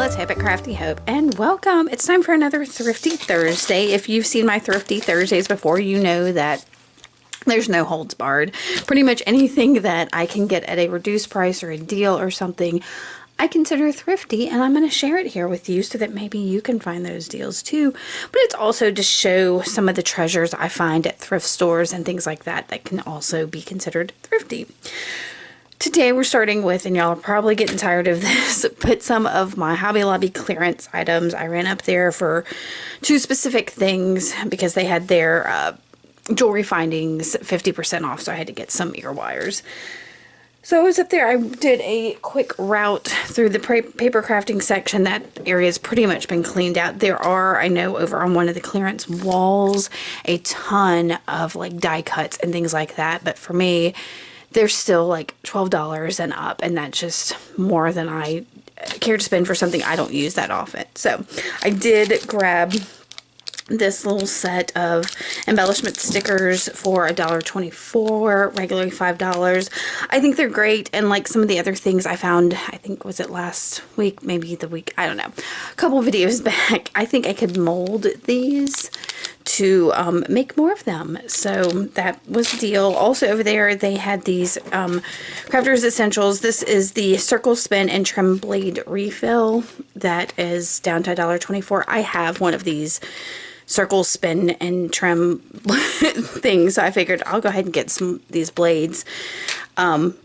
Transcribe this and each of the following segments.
Ella, type at Crafty Hope, and welcome. It's time for another Thrifty Thursday. If you've seen my Thrifty Thursdays before, you know that there's no holds barred. Pretty much anything that I can get at a reduced price or a deal or something, I consider thrifty, and I'm going to share it here with you so that maybe you can find those deals too. But it's also to show some of the treasures I find at thrift stores and things like that that can also be considered thrifty. Today we're starting with, and y'all are probably getting tired of this, but some of my Hobby Lobby clearance items. I ran up there for two specific things because they had their jewelry findings 50% off, so I had to get some ear wires. So I was up there, I did a quick route through the paper crafting section. That area has pretty much been cleaned out. There are, I know, over on one of the clearance walls, a ton of like die cuts and things like that, but for me, they're still like $12 and up, and that's just more than I care to spend for something I don't use that often. So I did grab this little set of embellishment stickers for $1.24, regularly $5. I think they're great, and like some of the other things I found, I think, was it last week, maybe the week, I don't know, a couple videos back, I think I could mold these to make more of them. So that was the deal. Also over there they had these Crafter's Essentials. This is the Circle Spin and Trim Blade Refill that is down to $1.24. I have one of these circle spin and trim things, so I figured I'll go ahead and get some of these blades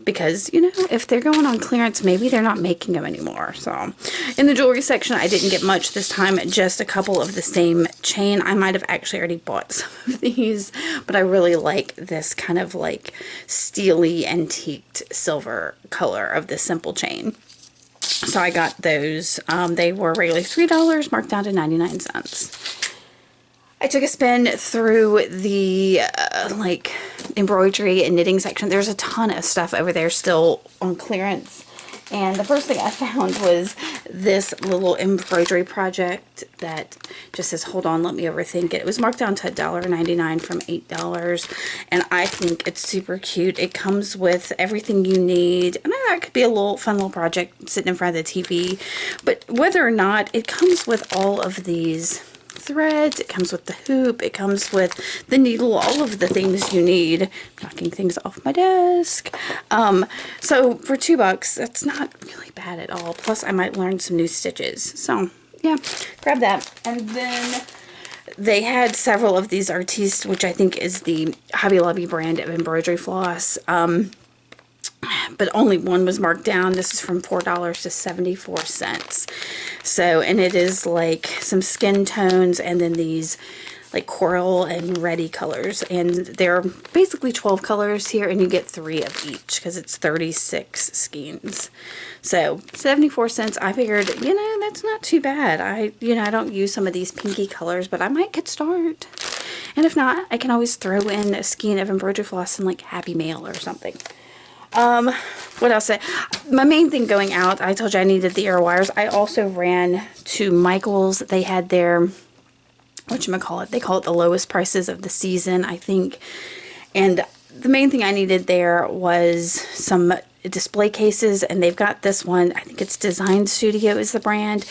because, you know, if they're going on clearance, maybe they're not making them anymore. So in the jewelry section, I didn't get much this time, just a couple of the same chain. I might have actually already bought some of these, but I really like this kind of like steely antiqued silver color of this simple chain. So I got those. They were regularly $3, marked down to 99 cents. I took a spin through the like embroidery and knitting section. There's a ton of stuff over there still on clearance. And the first thing I found was this little embroidery project that just says, hold on, let me overthink it. It was marked down to $1.99 from $8. And I think it's super cute. It comes with everything you need. And that could be a little fun little project sitting in front of the TV. But whether or not, it comes with all of these threads, it comes with the hoop, it comes with the needle, all of the things you need. Knocking things off my desk. So for $2, that's not really bad at all. Plus I might learn some new stitches. So yeah, grab that. And then they had several of these Artistes, which I think is the Hobby Lobby brand of embroidery floss. But only one was marked down. This is from $4 to 74 cents. So, and it is like some skin tones and then these like coral and reddy colors. And there are basically 12 colors here, and you get 3 of each because it's 36 skeins. So 74 cents. I figured, you know, that's not too bad. I don't use some of these pinky colors, but I might could start. And if not, I can always throw in a skein of embroidery floss and like Happy Mail or something. What else? My main thing going out, I told you I needed the ear wires. I also ran to Michael's. They had their, whatchamacallit, they call it the lowest prices of the season, I think. And the main thing I needed there was some display cases, and they've got this one, I think it's Design Studio is the brand,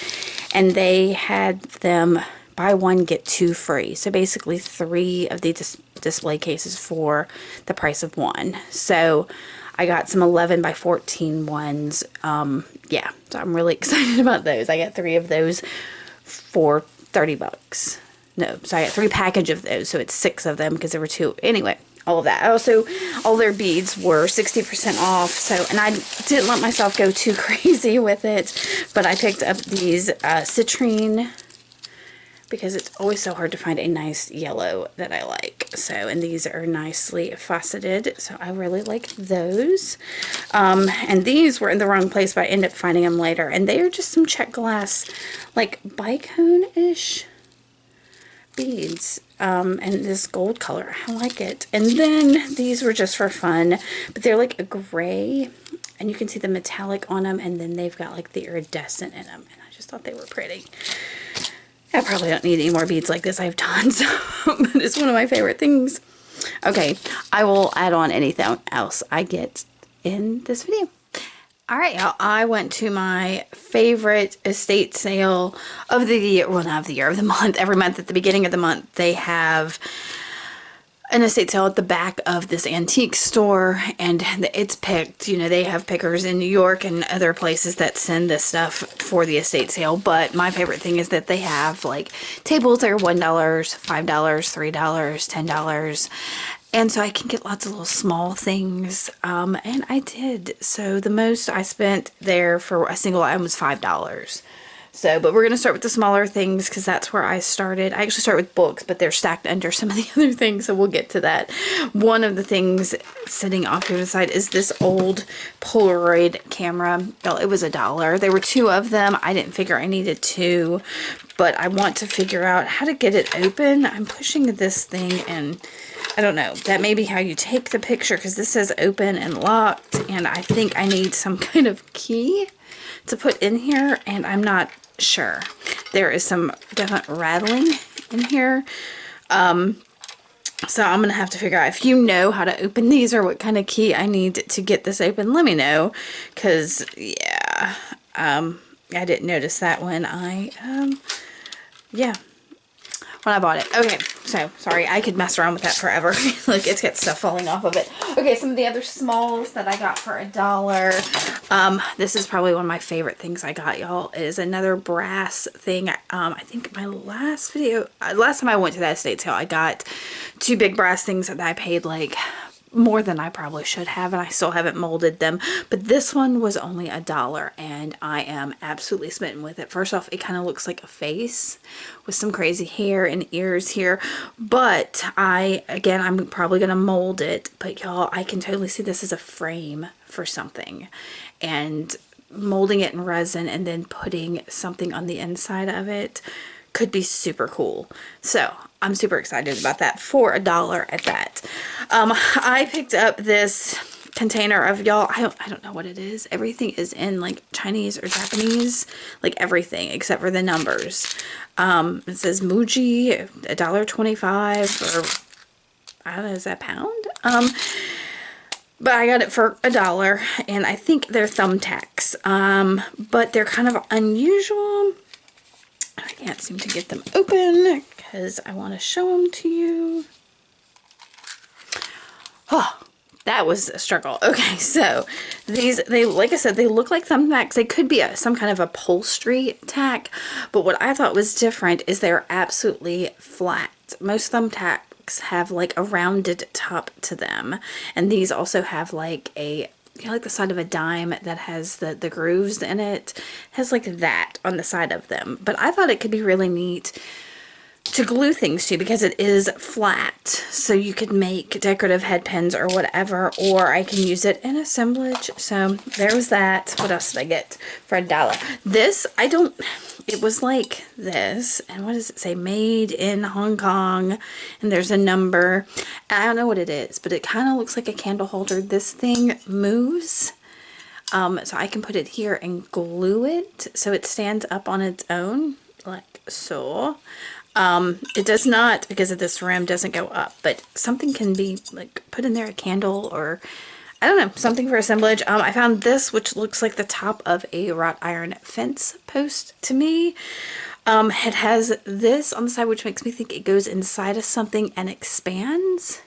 and they had them buy one, get 2 free. So basically 3 of the display cases for the price of 1. So I got some 11 by 14 ones. Yeah, so I'm really excited about those. I got 3 of those for $30. No, so I got 3 package of those, so it's 6 of them because there were 2. Anyway, all of that. Also, all their beads were 60% off. So, and I didn't let myself go too crazy with it, but I picked up these citrine, because it's always so hard to find a nice yellow that I like. So, and these are nicely faceted, so I really like those. And these were in the wrong place, but I ended up finding them later. And they are just some check glass, like bicone-ish beads. And this gold color, I like it. And then these were just for fun, but they're like a gray, and you can see the metallic on them, and then they've got like the iridescent in them. And I just thought they were pretty. I probably don't need any more beads like this. I have tons, but it's one of my favorite things. Okay, I will add on anything else I get in this video. All right, y'all, I went to my favorite estate sale of the year, well, not of the year, of the month. Every month at the beginning of the month, they have an estate sale at the back of this antique store, and it's picked. You know, they have pickers in New York and other places that send this stuff for the estate sale. But my favorite thing is that they have like tables that are $1, $5, $3, $10. And so I can get lots of little small things, and I did. So the most I spent there for a single item was $5. So, but we're going to start with the smaller things because that's where I started. I actually start with books, but they're stacked under some of the other things, so we'll get to that. One of the things sitting off here to the side is this old Polaroid camera. Well, it was $1. There were 2 of them. I didn't figure I needed 2, but I want to figure out how to get it open. I'm pushing this thing and I don't know, that may be how you take the picture because this says open and locked, and I think I need some kind of key to put in here, and I'm not sure. There is some definite rattling in here. So I'm going to have to figure out if you know how to open these or what kind of key I need to get this open. Let me know, because, yeah, I didn't notice that when I bought it. Okay, so sorry, I could mess around with that forever. Look, it's got stuff falling off of it. Okay, some of the other smalls that I got for $1. This is probably one of my favorite things I got, y'all. It is another brass thing. I think my last video, last time I went to that estate sale, I got 2 big brass things that I paid like more than I probably should have, and I still haven't molded them, but this one was only $1 and I am absolutely smitten with it. First off, it kind of looks like a face with some crazy hair and ears here, but I'm probably gonna mold it, but y'all, I can totally see this as a frame for something, and molding it in resin and then putting something on the inside of it could be super cool. So I'm super excited about that for $1 at that. I picked up this container of, y'all, I don't know what it is. Everything is in like Chinese or Japanese, like everything except for the numbers. It says Muji, $1.25, or I don't know, is that pound? But I got it for $1, and I think they're thumbtacks. But they're kind of unusual. I can't seem to get them open because I want to show them to you. Oh, that was a struggle. Okay, so these, like I said, they look like thumbtacks. They could be some kind of upholstery tack, but what I thought was different is they're absolutely flat. Most thumbtacks have like a rounded top to them, and these also have like a, you know, like the side of a dime that has the grooves in it. It has like that on the side of them. But I thought it could be really neat to glue things to because it is flat. So you could make decorative head pins or whatever, or I can use it in assemblage. So there was that. What else did I get for $1? This, it was like this, and what does it say? Made in Hong Kong, and there's a number. And I don't know what it is, but it kind of looks like a candle holder. This thing moves, so I can put it here and glue it so it stands up on its own, like so. It does not, because of this rim, doesn't go up, but something can be like put in there, a candle, or I don't know, something for assemblage. I found this, which looks like the top of a wrought iron fence post to me. It has this on the side, which makes me think it goes inside of something and expands.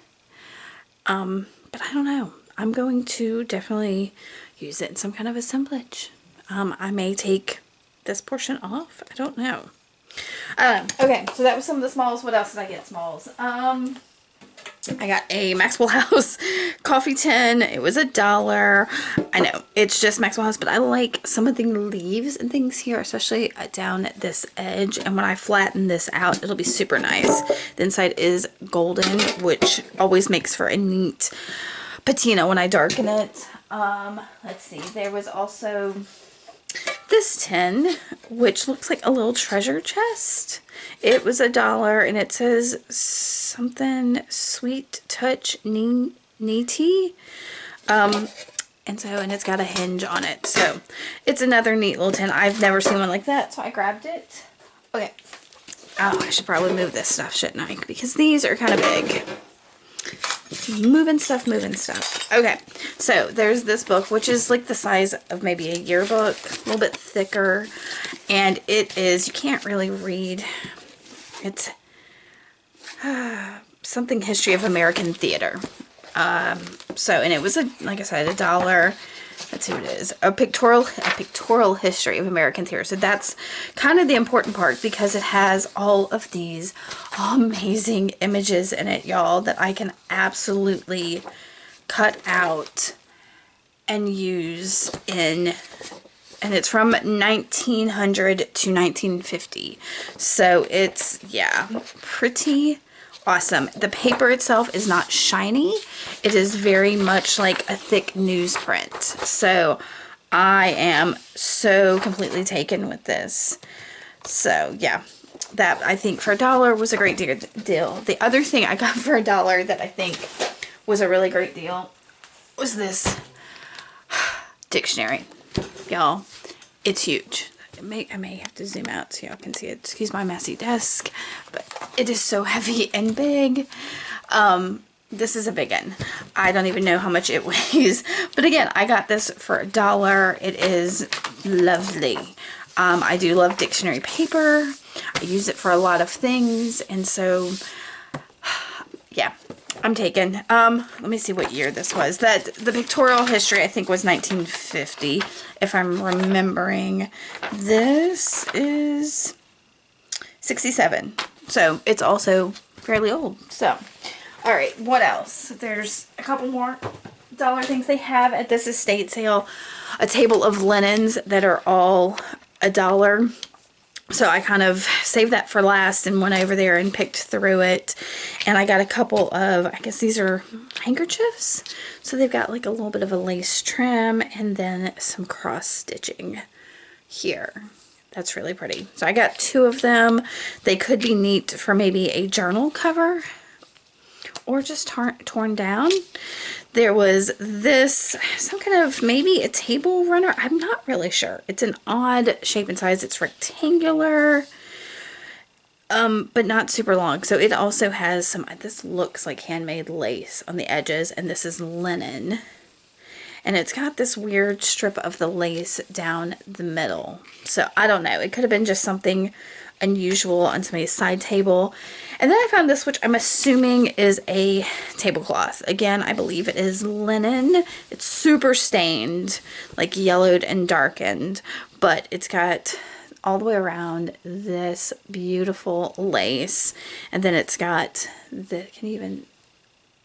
But I don't know. I'm going to definitely use it in some kind of assemblage. I may take this portion off. I don't know. Okay, so that was some of the smalls. What else did I get smalls? I got a Maxwell House coffee tin. It was $1. I know, it's just Maxwell House, but I like some of the leaves and things here, especially down at this edge. And when I flatten this out, it'll be super nice. The inside is golden, which always makes for a neat patina when I darken it. Let's see, there was also this tin, which looks like a little treasure chest. It was $1, and it says something sweet touch neaty. And it's got a hinge on it. So it's another neat little tin. I've never seen one like that, so I grabbed it. Okay. Oh, I should probably move this stuff, shouldn't I? Because these are kind of big. moving stuff. Okay, so there's this book, which is like the size of maybe a yearbook, a little bit thicker, and it is, you can't really read, it's something history of American theater. And it was, like I said, $1. Let's see what it is. A pictorial history of American theater. So that's kind of the important part, because it has all of these amazing images in it, y'all, that I can absolutely cut out and use in, and it's from 1900 to 1950. So it's, yeah, pretty awesome. The paper itself is not shiny. It is very much like a thick newsprint. So I am so completely taken with this. So yeah, that I think for $1 was a great deal. The other thing I got for $1 that I think was a really great deal was this dictionary. Y'all, it's huge. I may have to zoom out so y'all can see it. Excuse my messy desk, but it is so heavy and big. This is a big one. I don't even know how much it weighs, but again, I got this for $1. It is lovely. I do love dictionary paper. I use it for a lot of things, and so yeah, I'm taken. Let me see what year this was. The pictorial history, I think, was 1950, if I'm remembering. This is 67, so it's also fairly old. So, all right, what else? There's a couple more dollar things they have at this estate sale. A table of linens that are all $1. So I kind of saved that for last and went over there and picked through it. And I got a couple of, I guess these are handkerchiefs. So they've got like a little bit of a lace trim and then some cross stitching here. That's really pretty. So I got 2 of them. They could be neat for maybe a journal cover or just torn down. There was this, some kind of, maybe a table runner. I'm not really sure. It's an odd shape and size. It's rectangular, but not super long. So it also has some, this looks like handmade lace on the edges, and this is linen. And it's got this weird strip of the lace down the middle. So I don't know. It could have been just something unusual on somebody's side table. And then I found this, which I'm assuming is a tablecloth. Again, I believe it is linen. It's super stained, like yellowed and darkened, but it's got all the way around this beautiful lace. And then it's got the, can you even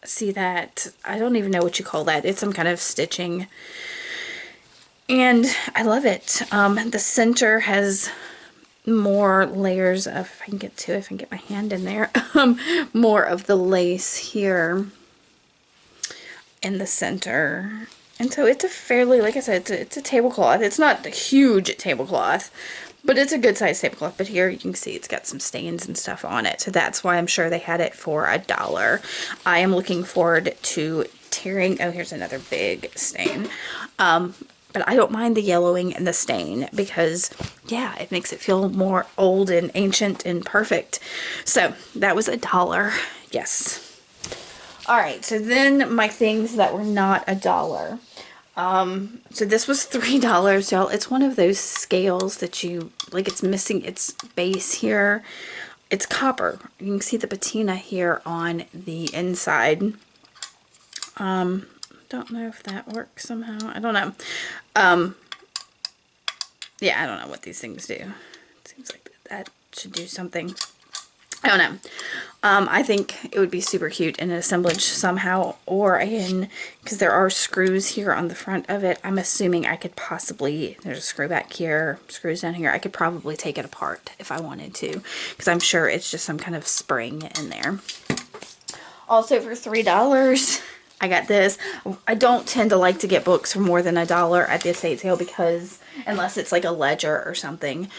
see that? I don't even know what you call that. It's some kind of stitching. And I love it. The center has more layers of, if I can get to it, if I can get my hand in there, more of the lace here in the center. And so it's a fairly, like I said, it's a tablecloth. It's not a huge tablecloth, but it's a good size tablecloth. But here you can see it's got some stains and stuff on it. So that's why I'm sure they had it for $1. I am looking forward to tearing, oh, here's another big stain. But I don't mind the yellowing and the stain because, yeah, it makes it feel more old and ancient and perfect. So that was $1. Yes. All right. So then my things that were not $1. So this was $3, y'all. It's one of those scales that you, like, it's missing its base here. It's copper. You can see the patina here on the inside. Don't know if that works somehow. I don't know. Yeah, I don't know what these things do. It seems like that should do something. I don't know. I think it would be super cute in an assemblage somehow, or in, because there are screws here on the front of it. I'm assuming I could possibly, there's a screw back here, screws down here. I could probably take it apart if I wanted to, because I'm sure it's just some kind of spring in there. Also for $3, I got this. I don't tend to like to get books for more than $1 at the estate sale, because unless it's like a ledger or something,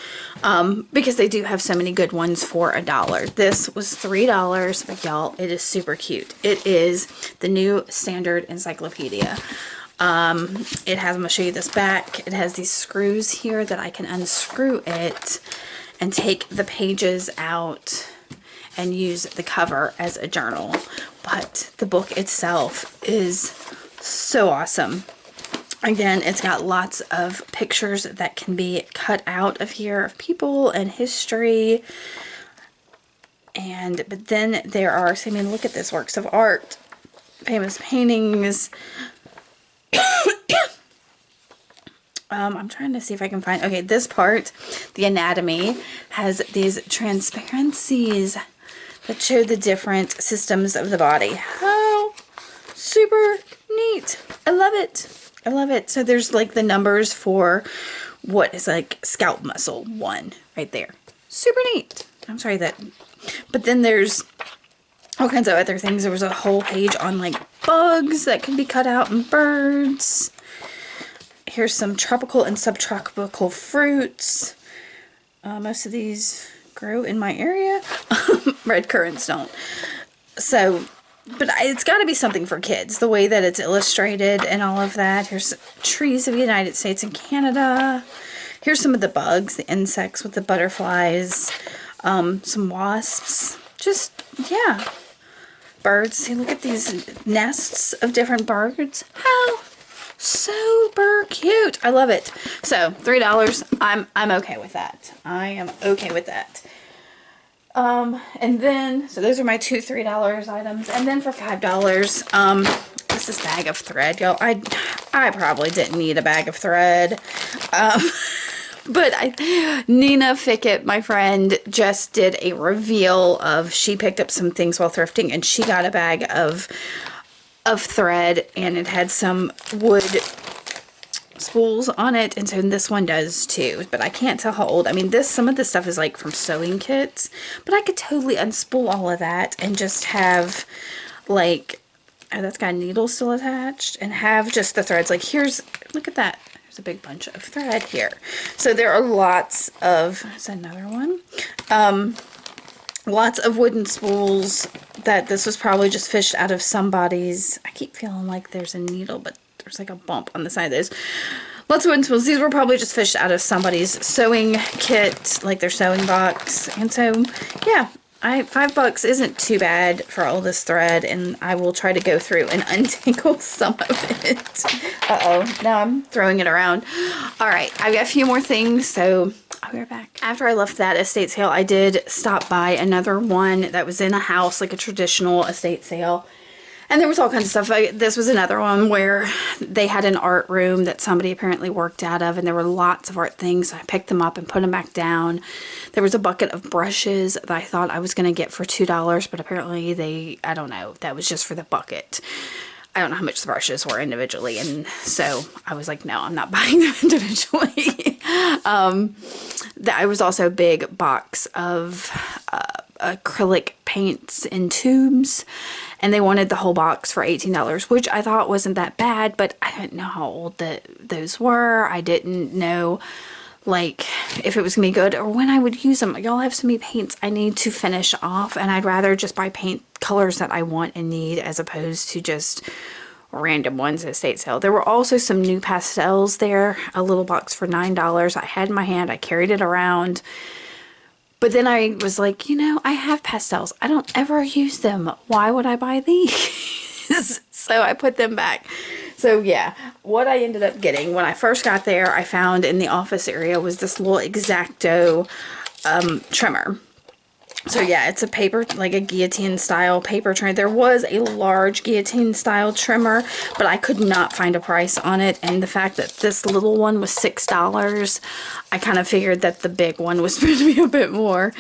because they do have so many good ones for $1. This was $3, but y'all, it is super cute. It is the New Standard Encyclopedia. It has, I'm gonna show you this back. It has these screws here that I can unscrew it and take the pages out and use the cover as a journal, but the book itself is so awesome. Again, it's got lots of pictures that can be cut out of here of people and history. But then there are, I mean, look at this, works of art, famous paintings. I'm trying to see if I can find, okay, this part, the anatomy, has these transparencies that show the different systems of the body. How super neat. I love it. I love it. So there's like the numbers for what is like scalp muscle 1 right there. Super neat. I'm sorry that, but then there's all kinds of other things. There was a whole page on like bugs that can be cut out and birds. Here's some tropical and subtropical fruits. Most of these grow in my area. Red currants don't. So, but it's got to be something for kids, the way that it's illustrated and all of that. Here's trees of the United States and Canada. Here's some of the bugs, the insects with the butterflies, some wasps. Just, yeah. Birds. See, look at these nests of different birds. How super cute. I love it. So, $3. I'm okay with that. I am okay with that. And then, so those are my two $3 items. And then for $5, this bag of thread, y'all. I probably didn't need a bag of thread. But Nina Fickett, my friend, just did a reveal of, she picked up some things while thrifting and she got a bag of thread and it had some wood spools on it, and so this one does too, but I can't tell how old. I mean, some of this stuff is like from sewing kits, but I could totally unspool all of that and just have like, oh, that's got needles still attached, and have just the threads. Like look at that. There's a big bunch of thread here. So there are lots of, there's another one. Lots of wooden spools that this was probably just fished out of somebody's. I keep feeling like there's a needle, but there's like a bump on the side of those. Lots of wooden spools. These were probably just fished out of somebody's sewing kit, like their sewing box. And so, yeah, $5 isn't too bad for all this thread, and I will try to go through and untangle some of it. Uh-oh, now I'm throwing it around. All right, I've got a few more things, so I'll be right back. After I left that estate sale, I did stop by another one that was in a house, like a traditional estate sale. And there was all kinds of stuff. This was another one where they had an art room that somebody apparently worked out of, and there were lots of art things. So I picked them up and put them back down. There was a bucket of brushes that I thought I was going to get for $2, but apparently I don't know, that was just for the bucket. I don't know how much the brushes were individually, and so I was like, no, I'm not buying them individually. There was also a big box of acrylic paints in tubes, and they wanted the whole box for $18, which I thought wasn't that bad, but I didn't know how old those were. I didn't know, like, if it was gonna be good or when I would use them. Y'all, have so many paints I need to finish off, and I'd rather just buy paint colors that I want and need as opposed to just random ones at estate sale. There were also some new pastels there, a little box for $9. I had in my hand, I carried it around. But then I was like, you know, I have pastels. I don't ever use them. Why would I buy these? So I put them back. So yeah, what I ended up getting when I first got there, I found in the office area was this little X-Acto trimmer. So yeah, it's a paper, like a guillotine style paper trimmer. There was a large guillotine style trimmer, but I could not find a price on it. And the fact that this little one was $6, I kind of figured that the big one was supposed to be a bit more.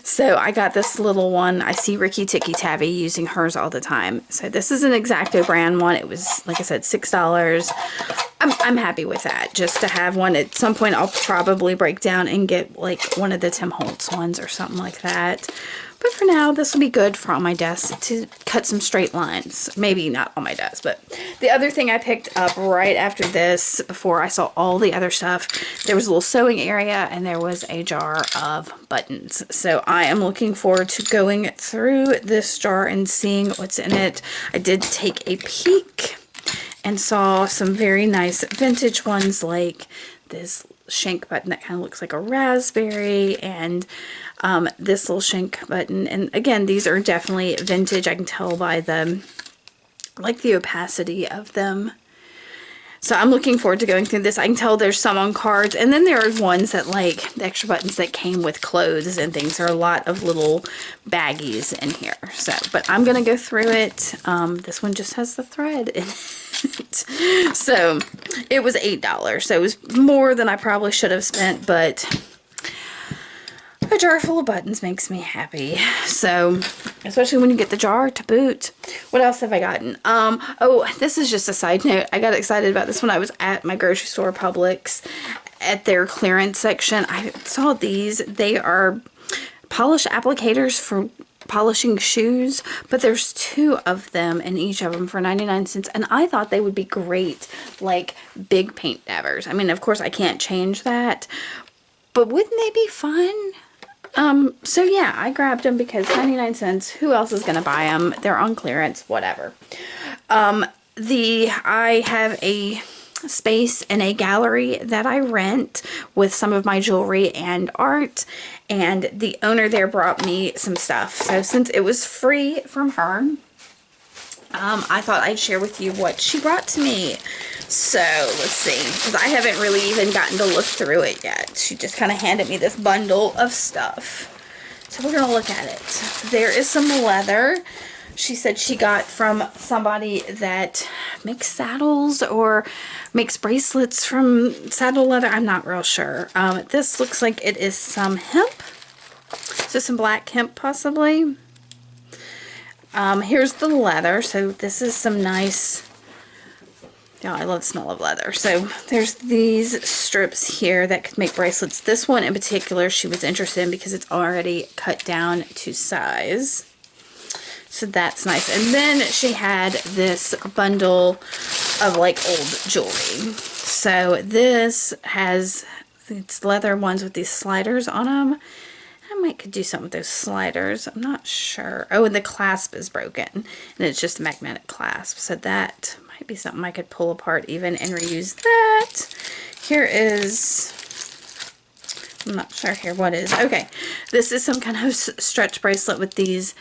So I got this little one. I see Ricky Tikki Tavi using hers all the time. So this is an X-Acto brand one. It was, like I said, $6. I'm happy with that. Just to have one. At some point I'll probably break down and get like one of the Tim Holtz ones or something like that. But for now, this will be good for on my desk to cut some straight lines. Maybe not on my desk, but the other thing I picked up right after this, before I saw all the other stuff, there was a little sewing area and there was a jar of buttons. So I am looking forward to going through this jar and seeing what's in it. I did take a peek and saw some very nice vintage ones, like this shank button that kind of looks like a raspberry, and this little shank button. And again, these are definitely vintage. I can tell by the opacity of them. So I'm looking forward to going through this. I can tell there's some on cards, and then there are ones that, like, the extra buttons that came with clothes and things. There are a lot of little baggies in here. So, but I'm gonna go through it. This one just has the thread in it. So it was $8. So it was more than I probably should have spent, but a jar full of buttons makes me happy. So, especially when you get the jar to boot. What else have I gotten? Oh, this is just a side note. I got excited about this when I was at my grocery store, Publix, at their clearance section. I saw these. They are polish applicators for polishing shoes, but there's 2 of them in each of them for 99 cents, and I thought they would be great, like big paint dabbers. I mean, of course, I can't change that, but wouldn't they be fun? So yeah, I grabbed them because 99 cents, who else is going to buy them? They're on clearance, whatever. I have a space in a gallery that I rent with some of my jewelry and art, and the owner there brought me some stuff. So since it was free from her, I thought I'd share with you what she brought to me. So let's see, because I haven't really even gotten to look through it yet. She just kind of handed me this bundle of stuff. So we're going to look at it. There is some leather. She said she got from somebody that makes saddles or makes bracelets from saddle leather. I'm not real sure. This looks like it is some hemp. So some black hemp possibly. Here's the leather. So this is some nice... Yeah, I love the smell of leather. So there's these strips here that could make bracelets. This one in particular she was interested in because it's already cut down to size. So that's nice. And then she had this bundle of like old jewelry. So this has, it's leather ones with these sliders on them. I might could do something with those sliders. I'm not sure. Oh, and the clasp is broken. And it's just a magnetic clasp. So that might be something I could pull apart even and reuse that. Here is, I'm not sure here what is. Okay, this is some kind of stretch bracelet with these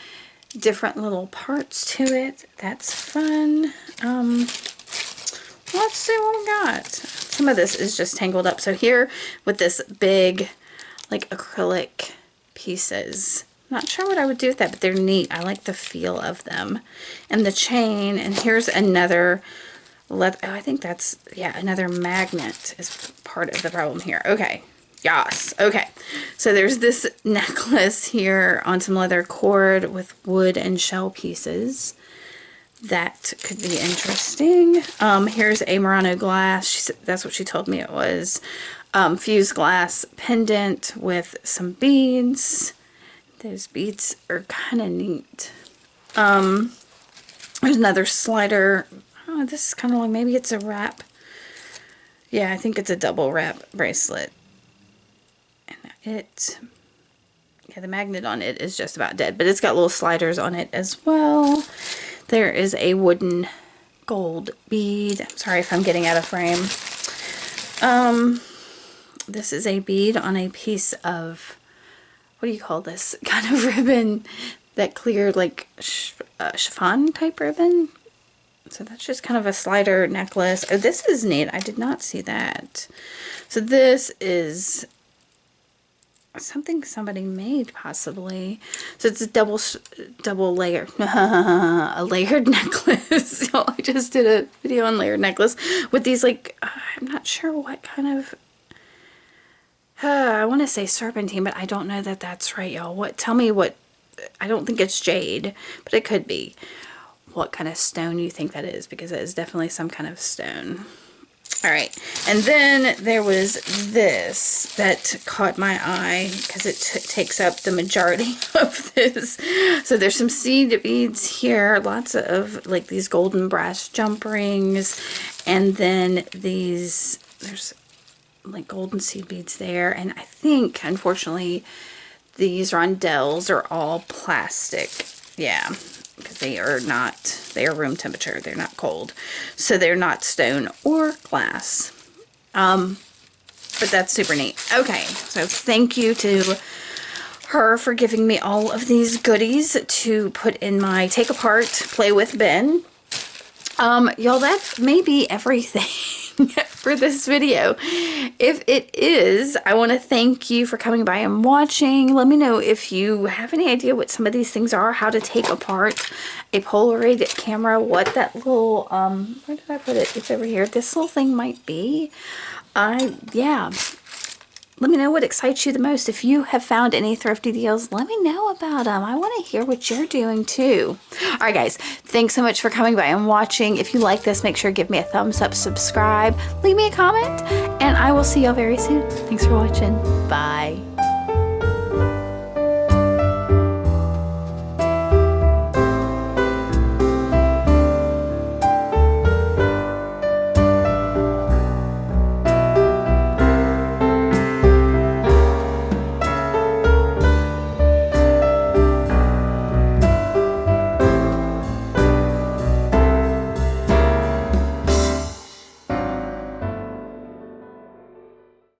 different little parts to it. That's fun. Let's see what we got. Some of this is just tangled up. So here with this big like acrylic pieces. Not sure what I would do with that, but they're neat. I like the feel of them. And the chain, and here's another leather. Oh, I think that's, yeah, another magnet is part of the problem here. Okay. Yes. Okay. So there's this necklace here on some leather cord with wood and shell pieces. That could be interesting. Here's a Murano glass. That's what she told me it was. Fused glass pendant with some beads. Those beads are kind of neat. There's another slider. Oh, this is kind of like, maybe it's a wrap. Yeah, I think it's a double wrap bracelet. And yeah, the magnet on it is just about dead, but it's got little sliders on it as well. There is a wooden gold bead. I'm sorry if I'm getting out of frame. This is a bead on a piece of, what do you call this kind of ribbon, that clear like chiffon type ribbon. So that's just kind of a slider necklace. Oh, this is neat. I did not see that. So this is something somebody made possibly. So it's a double layer, a layered necklace. So I just did a video on layered necklace with these like, I'm not sure what kind of, I want to say serpentine, but I don't know that that's right, y'all. Tell me what, I don't think it's jade, but it could be. What kind of stone you think that is, because it is definitely some kind of stone. All right, and then there was this that caught my eye because it takes up the majority of this. So there's some seed beads here, lots of like these golden brass jump rings, and then these, there's like golden seed beads there, and I think unfortunately these rondelles are all plastic. Yeah, because they are not, they are room temperature, they're not cold, so they're not stone or glass. but that's super neat. Okay, so thank you to her for giving me all of these goodies to put in my take apart play with bin. Y'all, that may be everything for this video. If it is, I want to thank you for coming by and watching. Let me know if you have any idea what some of these things are, how to take apart a Polaroid camera, what that little, where did I put it? It's over here. This little thing might be. Yeah. Let me know what excites you the most. If you have found any thrifty deals, let me know about them. I want to hear what you're doing too. All right, guys. Thanks so much for coming by and watching. If you like this, make sure to give me a thumbs up, subscribe, leave me a comment, and I will see y'all very soon. Thanks for watching. Bye.